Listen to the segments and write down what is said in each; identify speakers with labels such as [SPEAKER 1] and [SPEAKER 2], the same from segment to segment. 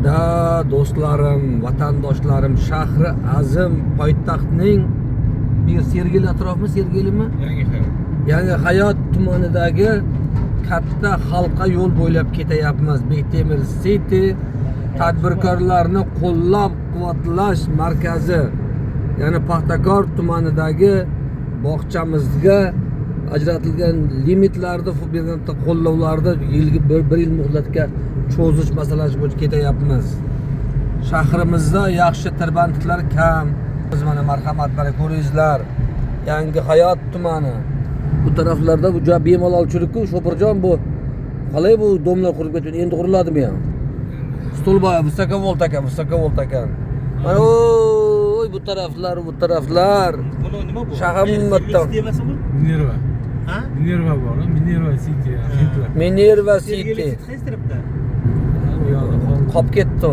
[SPEAKER 1] Da do'stlarim, vatandoshlarim, shahri azim poytaxtning bir Sergeli atrofmi, Sergelimi? Yangi Hayot tumanidagi katta halqa yo'l bo'ylab ketyapmiz. Bektemir City tadbirkorlarni qo'llab-quvvatlash markazi. Ya'ni Paxtakor tumanidagi bog'chamizga ajratilgan limitlarni qo'llovlarni yilga bir yil muhlatga cho'zish masalasi bo'yicha ketyapmiz. Shahrimizda yaxshi tirbandliklar kam. Biz mana marhamat bilan ko'ringizlar. Yangi Hayot tumani. Bu taraflarda bu joy bemalol churikku, Sho'pirjon bu. Qalay bu domlar qurib ketdi? Endi quriladimi ham? Stolboy, visokovolt ekan. Mana oy bu taraflar.
[SPEAKER 2] Buni nima bu?
[SPEAKER 1] Shaharmatda.
[SPEAKER 2] Minerva. Ha? Minerva bor, Minerva City.
[SPEAKER 1] Minerva City.
[SPEAKER 2] Qaysi tarafda?
[SPEAKER 1] Qolib ketdi.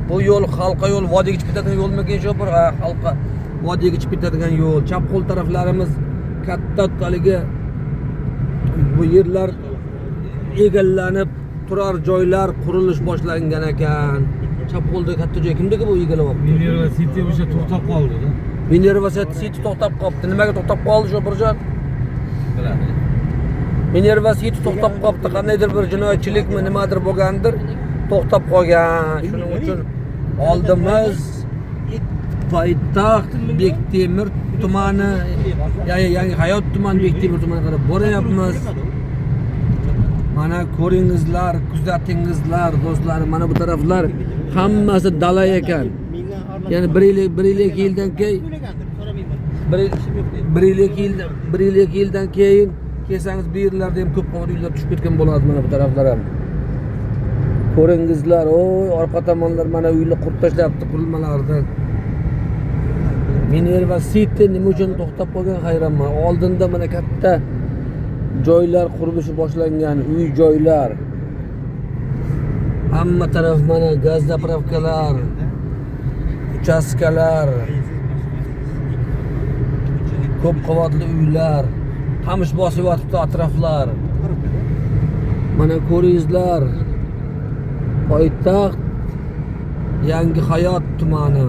[SPEAKER 1] Bu yo'l halqa yo'l, vodiyga chiqib ketadigan yo'lmi Sho'pir? Ha, halqa vodiyga chiqib ketadigan yo'l. Chap qo'l taraflarimiz katta haligi bu yerlar egallanib, turar joylar qurilish boshlangan ekan. Chap qo'lda katta joy kimdagi bu egallayapti?
[SPEAKER 2] Minerva City o'sha to'xtab qoldi-da.
[SPEAKER 1] Minerva City to'xtab qoldi. Nimaga to'xtab qoldi Sho'pirjon?
[SPEAKER 2] Biladi.
[SPEAKER 1] Minerva City to'xtab qoldi. Qandaydir bir jinoyatchilikmi, nimadir bo'lgandir, to'xtab qolgan. Shuning uchun oldimiz poytaxt Bektemir tumani, ya'ni Yangi Hayot tumani Bektemir tumaniga qarab boryapmiz. Mana ko'ringizlar, kuzatingizlar do'stlarim. Mana bu taraflar hammasi dala ekan. Ya'ni 1 yildan keyin 1 yildan keyin kelsangiz bu yerlarda ham ko'p qavat uylar tushib ketgan bo'ladi mana bu taraflar ham. Ko'ringizlar, oy orqa tomonlar mana uylar qurib tashlayapti qurilmalarni. Minerva City nima uchun to'xtab qolgan hayronman. Oldinda mana katta joylar qurilishi boshlangan, uy joylar. Hamma taraf mana gaz zapravkalar, uchastkalar, ko'p qavatli uylar, qamish bosib yotibdi atroflar. Mana ko'ringizlar. Poytaxt Yangi Hayot tumani.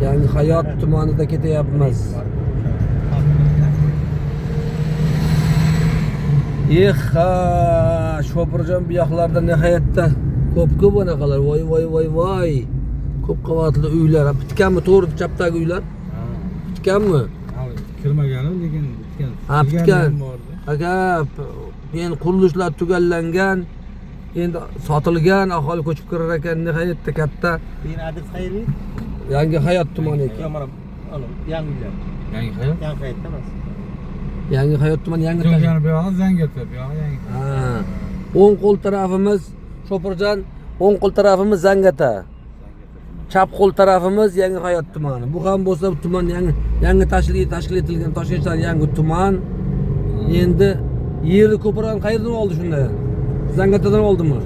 [SPEAKER 1] Yangi Hayot tumanida ketyapmiz. Sho'pirjon bu yoqlarda nihoyatda ko'p bunaqalar. Voy. Ko'p qavatli uylar. Bitganmi to'g'ri chapdagi uylar? Bitganmi?
[SPEAKER 2] Kirmaganim, lekin bitgan.
[SPEAKER 1] Ha, bitgan. Aka, endi qurilishlar tugallangan. Endi sotilgan, aholi ko'chib kirar ekan, nihoyatda katta.
[SPEAKER 3] Meni adres qayerda?
[SPEAKER 1] Yangi Hayot tumani ekan.
[SPEAKER 3] Yo'q, mana yangi uylar.
[SPEAKER 2] Yangi Hayot?
[SPEAKER 3] Yangi Hayotda emas.
[SPEAKER 1] Yangi Hayot tumani yangi.
[SPEAKER 2] Jo'jani bu yoqda Zangata, bu yoqda yangi.
[SPEAKER 1] Ha. O'ng qo'l tarafimiz Sho'pirjon, o'ng qo'l tarafimiz Zangata. Chap qo'l tarafimiz Yangi Hayot tumani. Bu ham bo'lsa tuman yangi tashkil etilgan Toshkentdan yangi tuman. Endi yerni ko'proq qayerdan oldi shunda? Zangatadan oldimi?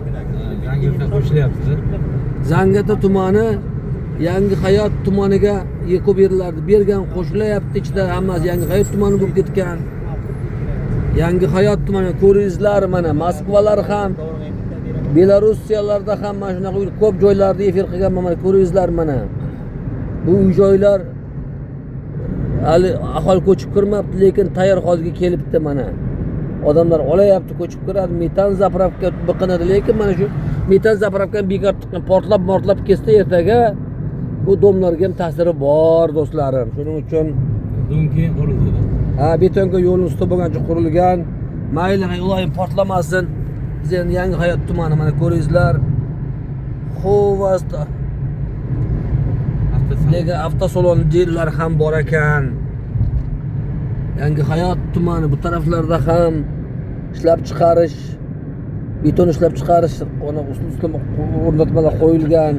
[SPEAKER 2] Zangata qo'shilyapti.
[SPEAKER 1] Zangata tumani Yangi Hayot tumaniga ko'p yerlarni bergan, qo'shilyapti. Ichida hammasi Yangi Hayot tumani bo'lib ketgan. Yangi Hayot tumani ko'ringizlar mana Moskvalar ham, Belorussiyalarda ham mana shunaqa ko'p joylarda efir qilgan mana ko'ringizlar mana. Bu uy joylar hali aholi ko'chib kirmabdi, lekin tayyor holga kelibdi mana. Odamlar olayapti, ko'chib kiradi, metan zapravka biqinadi, lekin mana shu metan zapravkani bekor chiqqan, portlab ketsa ertaga bu domlarga ham ta'siri bor do'stlarim. Shuning uchun
[SPEAKER 2] Dom keyin qurildi.
[SPEAKER 1] ha, betonga yo'lni ustida bo'lgancha qurilgan. Mayli, ulayim portlamasin. Biz endi Yangi Hayot tumani mana ko'ringizlar. Xovasda lekin avtosalon joylar ham bor ekan. Yangi Hayot tumani bu taraflarda ham ishlab chiqarish, beton ishlab chiqarish ustiga o'rnatmalar qo'yilgan.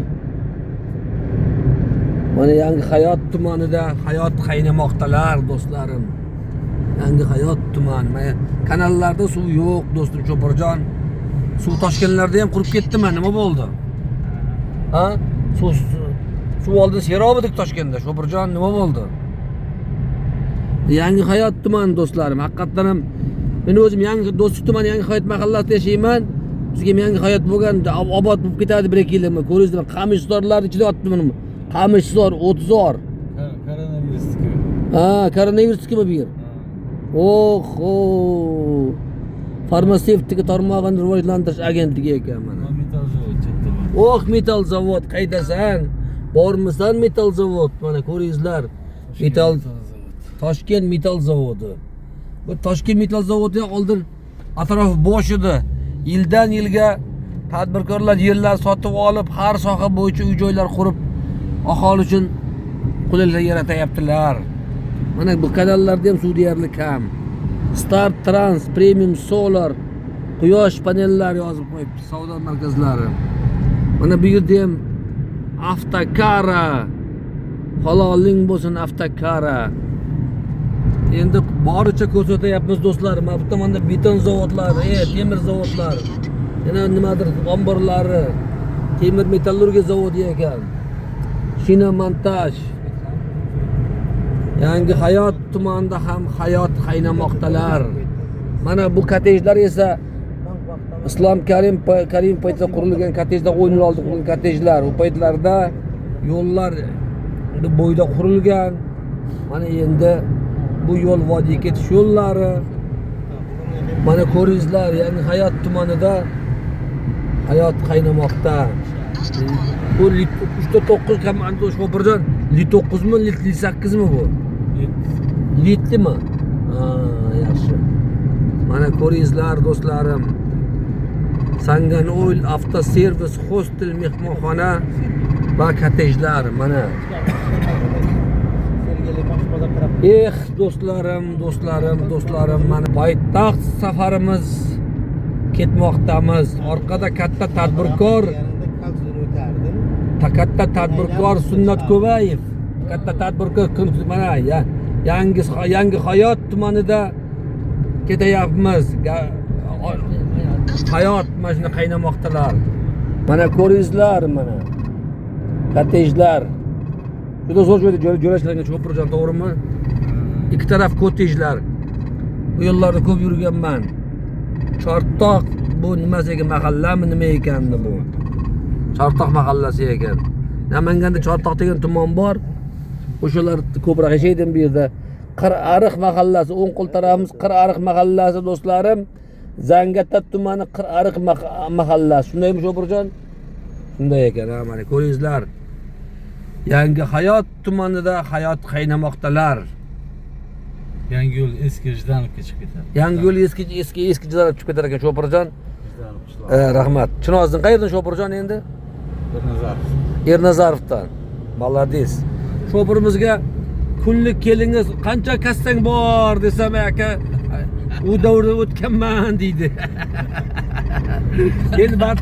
[SPEAKER 1] Mana Yangi Hayot tumanida hayot qaynamoqdalar do'stlarim. Yangi Hayot tumani. Mana kanallarda suv yo'q do'stim Sho'pirjon. Suv toshganlarda ham qurib ketdimi? Nima bo'ldi? Ha? Suv oldin serob edik Toshkentda. Sho'pirjon nima bo'ldi? Yangi Hayot tumani do'stlarim. Haqiqatan ham men o'zim Yangi Do'stlik tumani Yangi Hayot mahallasida yashayman. Bizga yangi hayot bo'lganda obod bo'lib ketadi bir ikki yilmi. Ko'rdingizmi? Qamishzorlar ichida yotibdi mana. Qamishzor, O'tzor.
[SPEAKER 2] Koronavirusga.
[SPEAKER 1] Ha, koronavirusga bu yer. Oho. Farmatsevtika tarmog'ini rivojlantirish agentligi ekan mana.
[SPEAKER 2] Metal zavod chatta.
[SPEAKER 1] Oh, metal zavod qaydasan? Bormisan metal zavod? Mana ko'ringizlar. Metal Toshkent metal zavodi. Bu Toshkent metal zavodiga oldin atrof bo'sh edi. Yildan yilga tadbirkorlar yerlar sotib olib, har soha bo'yicha uy-joylar qurib, aholi uchun qulaylik yaratyaptilar. Mana bu kanallarda ham suv deyarli kam. Start Trans Premium Solar quyosh panellari yozib qo'yibdi, savdo markazlari. Mana bu yerda ham Avtokara, haloling bo'lsin Avtokara. Endi boricha ko'rsatyapmiz do'stlar. Mana bu tomonda beton zavodlari, temir zavodlar. Yana nimadir omborlari, temir metallurgiya zavodi ekan. Shina montaj. Yangi hayot tumanida ham hayot qaynamoqdalar. Mana bu kottejlar esa Islom Karim paytida qurilgan kottejda 10 yil oldin qurilgan kottejlar. U paytlarda yo'llar bo'yida qurilgan. Mana endi bu yo'l vodiyga ketish yo'llari. Mana ko'ringizlar, yangi hayot tumanida hayot qaynamoqda. Bu 3-9 komanda Sho'pirjon, 9 mi, 8 mi bu? Litmi? Ha, yaxshi. Mana ko'ringizlar do'stlarim. Sangano'l avtoservis, hostel, mehmonxona va kottejlar mana. Do'stlarim, mana poytaxt safarimiz ketmoqdamiz. Orqada katta tadbirkor Sunnat Ko'bayev, katta tadbirkor mana yangi hayot tumanida ketayapmiz. Hayot mana shuni qaynamoqdalar. Mana ko'ringizlar mana. Kottejlar. Juda zo'r joylashtirilgan Sho'pirjon, to'g'rimi? Ikki taraf kottejlar. Bu yo'llarda ko'p yurganman. Chortoq bu nimasi ekan, mahallami nima ekandi bu? Chortoq mahallasi ekan. Namanganda Chortoq degan tuman bor. O'shalar ko'proq yashaydim bu yerda. Qirariq mahallasi, o'ng qo'l tarafimiz Qirariq mahallasi do'stlarim. Zangiota tumani Qirariq mahallasi. Shundaymi Sho'pirjon? Shunday ekan, mana ko'ringizlar. Yangi hayot tumanida hayot qaynamoqdalar.
[SPEAKER 2] Yangi yo'l eski Jdanovga chiqib ketadi.
[SPEAKER 1] Yangi yo'l eski Jdanovga chiqib ketar ekan Sho'pirjon. Rahmat. Chinozdan qayerdan Sho'pirjon endi? Ernazarovdan. Молодец. Sho'pirimizga kunlik kelingiz qancha kassang bor desam aka, u davrda o'tganman deydi. Endi men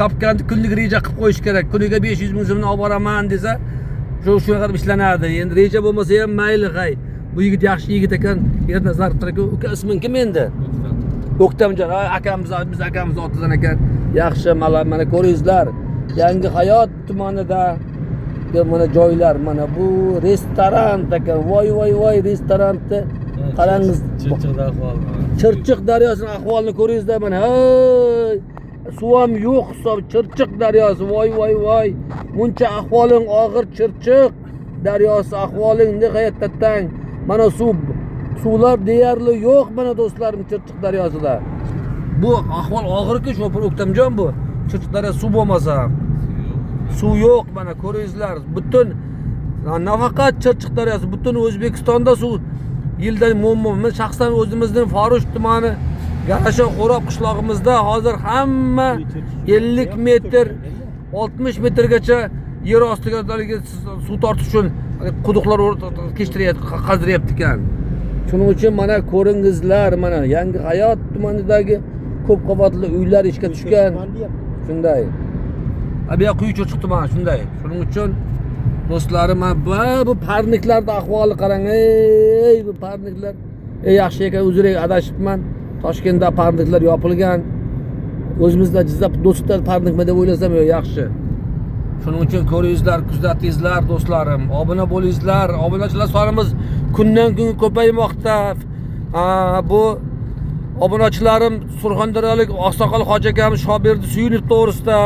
[SPEAKER 1] topganni kunlik reja qilib qo'yish kerak. Kuniga 500 ming so'mni olib boraman desa, shu qadar ishlanadi. Endi reja bo'lmasa ham mayli g'ay. Bu yigit yaxshi yigit ekan. Ernazarovdan uka isming kim endi? O'ktamjon, biz akamiz otidan ekan. Yaxshi, mana ko'ringizlar. Yangi hayot tumanida mana joylar, mana bu restoran ekan. Voy, restoranda qarangiz.
[SPEAKER 2] Chirchiqda ahvol.
[SPEAKER 1] Chirchiq daryosining ahvolini ko'ringizlar mana. Hey! Suv ham yo'q hisob, Chirchiq daryosi. Voy. Buncha ahvoling og'ir Chirchiq daryosi ahvoling nihoyatda tang. Mana suvlar deyarli yo'q mana do'stlarim Chirchiq daryosida. Bu ahvol og'irki Sho'pir O'ktamjon bu. Chirchiq daryosi suv bo'lmasa, suv yo'q mana ko'ringizlar. Butun nafaqat Chirchiq daryosi, butun O'zbekistonda suv yildan muammo. Men shaxsan o'zimizning Forish tumani Garasha Xo'rob qishlog'imizda hozir hamma 50 metr, 60 metrgacha yer ostiga suv tortish uchun quduqlar qazdiryapti ekan. Shuning uchun mana ko'ringizlar, mana yangi hayot tumanidagi ko'p qavatli uylar ishga tushgan. Shunday. Bu yoq quyi Chirchiq tumani shunday. Shuning uchun do'stlarim, bu parniklarda ahvoli qarang. Ey, bu parniklar. Yaxshi ekan, uzrga adashibman. Toshkentda parniklar yopilgan. O'zimizda Jizzax do'stlar parnikmi deb o'ylasam yo'q, yaxshi. Shuning uchun ko'ringizlar, kuzatingizlar do'stlarim. Obuna bo'lingizlar. Obunachilar sonimiz kundan kunga ko'paymoqda. Bu Obunachilarim Surxondaryolik Oqsoqol hoji akam Shobirdi Suyunov to'g'risida,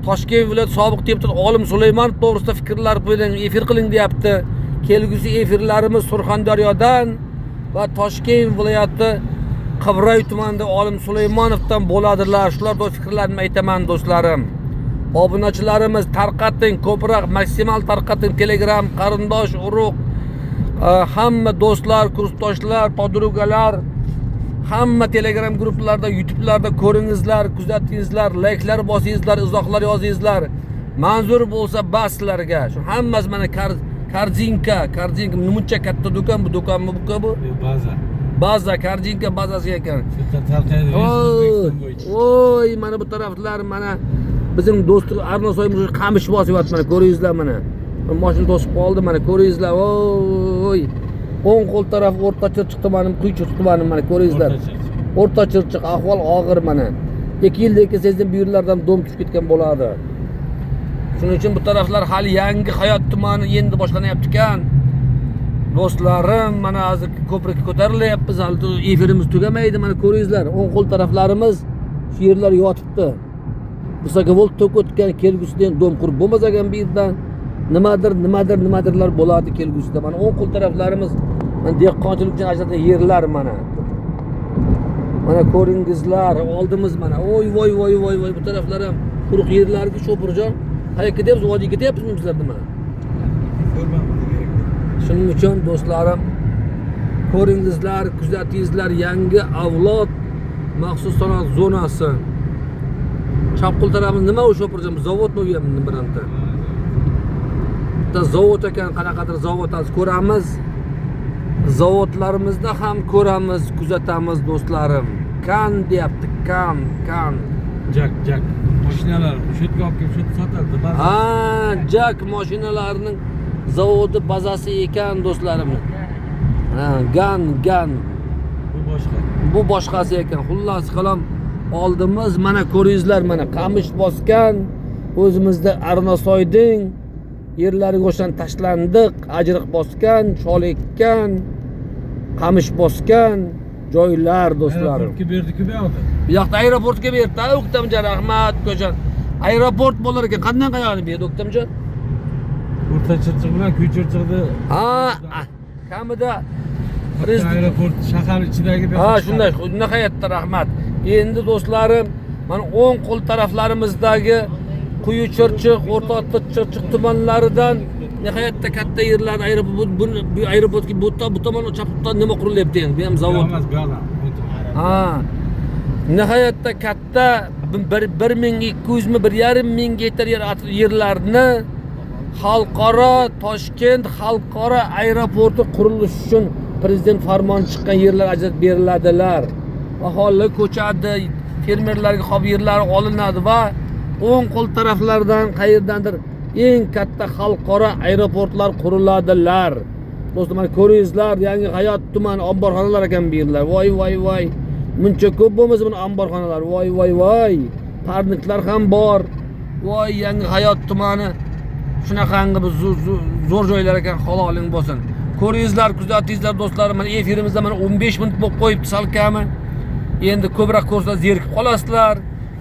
[SPEAKER 1] Toshkent viloyat sobiq deputat Olim Sulaymonov to'g'risida fikrlar bilan efir qiling deyapti. Kelgusi efirlarimiz Surxondaryodan va Toshkent viloyati Qibray tumanida Olim Sulaymonovdan bo'ladilar. Shular to'g'risida fikrlarni aytaman do'stlarim. Obunachilarimiz tarqating, ko'proq maksimal tarqating. Telegram qarindosh urug' hamma do'stlar, kursdoshlar, podrugalar hamma Telegram gruppalarda, YouTube'larda ko'ringizlar, kuzatingizlar, layklar bosingizlar, izohlar yozingizlar. Manzur bo'lsa bas sizlarga. Shu hammasi mana Kardinka nimuncha katta do'kon, bu do'konmi bu? Baza, Kardinka bazasi ekan. Oy, mana bu taraflar mana bizim do'stlar Arnosoyimiz qamish bosyapti mana ko'ringizlar mana. Mashina to'sib qoldi mana ko'ringizlar. Oy. O'ng qo'l taraf O'rta Chirchiq tumanim, Quychiq tumanim mana ko'ringizlar. O'rta Chirchiq ahvol og'ir mana. 2 yildan keyin sezdim bu yerlardan dom tushib ketgan bo'ladi. Shuning uchun bu taraflar hali yangi hayot tumani endi boshlanyapti ekan. Do'stlarim, mana hozir ko'prik ko'tarilyapmiz, hali efirimiz tugamaydi. Mana ko'ringizlar, o'ng qo'l taraflarimiz shu yerlar yotibdi. Vысоковольт tok o'tgan, kelgusidan dom qurib bo'lmasagan bu yerdan nimadirlar bo'ladi kelgusida. Mana o'ng qo'l taraflarimiz mana dehqonchilik uchun ajratilgan yerlar mana. Mana ko'ringizlar, oldimiz mana. Oy voy bu taraflar ham quruq yerlarga Shopurjon. Qayerga ketyapsiz? Vodiyga ketyapsizmi sizlar nima? Shuning uchun do'stlarim, ko'ringizlar, kuzatingizlar, yangi avlod maxsus sanoat zonasi. Chap qo'l tarafimiz nima u Shopurjon? Zavodmi bu ham biranta? Zavod ekan, qanaqadir zavod az ko'ramiz. Zavodlarimizda ham ko'ramiz, kuzatamiz do'stlarim. Kan deyapti, kan.
[SPEAKER 2] Jak. Mashinalar shu yerga olib kelib sotadi.
[SPEAKER 1] Ha, jak mashinalarining zavodi bazasi ekan do'stlarim. Ha, gan. Bu boshqasi ekan. Xullas qalam oldimiz mana ko'ringizlar mana qamish bosgan, o'zimizda Arnosoyding yerlariga o'shan tashlandiq, ajriq bosgan, shol ekkan, qamish bosgan joylar do'stlarim.
[SPEAKER 2] Aeroportga berdi-ku bu yoqda.
[SPEAKER 1] Bu yoqda aeroportga berdi, O'ktamjon rahmat ko'chan. Aeroport bo'lar ekan, qanday qayoqni berdi O'ktamjon?
[SPEAKER 2] O'rta Chirchiq bilan Quychiqni.
[SPEAKER 1] Ha, kamida prezident
[SPEAKER 2] aeroport shahar ichidagi.
[SPEAKER 1] Ha, shunday, nihoyatda rahmat. Endi do'stlarim, mana o'ng qo'l taraflarimizdagi Quyi Chirchiq, O'rta Chirchiq tumanlaridan nihoyatda katta yerlar bu aeroportga bu tomon chapdan nima qurilyapti endi? Bu ham zavod. Ha. Nihoyatda katta 1200 mi 1500 gektar yerlarni xalqaro Toshkent xalqaro aeroporti qurilishi uchun prezident farmoni chiqqan yerlar ajratib beriladilar. Aholi ko'chadi, fermerlarga xob yerlar olinadi va o'ng qo'l taraflardan qayerdandir eng katta xalqaro aeroportlar quriladilar. Do'stlar, mana ko'ringizlar, yangi hayot tuman omborxonalar ekan bu yerlar. Voy. Muncha ko'p bo'lmasa buni omborxonalar. Voy. Parniklar ham bor. Voy, yangi hayot tumani shunaqangi zo'r joylar ekan, haloling bo'lsin. Ko'ringizlar, kuzatingizlar do'stlarim, mana efirimizda mana 15 minut bo'lib qo'yibdi salkami. Endi ko'proq ko'rsangiz zerikib qolasizlar.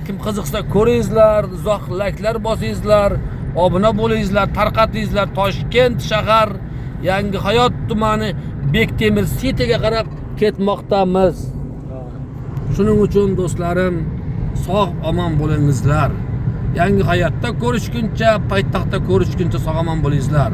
[SPEAKER 1] Kim qiziqsa ko'ringizlar, izoh layklar bosingizlar, obuna bo'lingizlar, tarqatingizlar. Toshkent shahar yangi hayot tumani Bektemir City'ga qarab ketmoqdamiz. Shuning uchun do'stlarim, sog' omon bo'lingizlar. Yangi hayotda ko'rishguncha, poytaxtda ko'rishguncha sog' omon bo'lingizlar.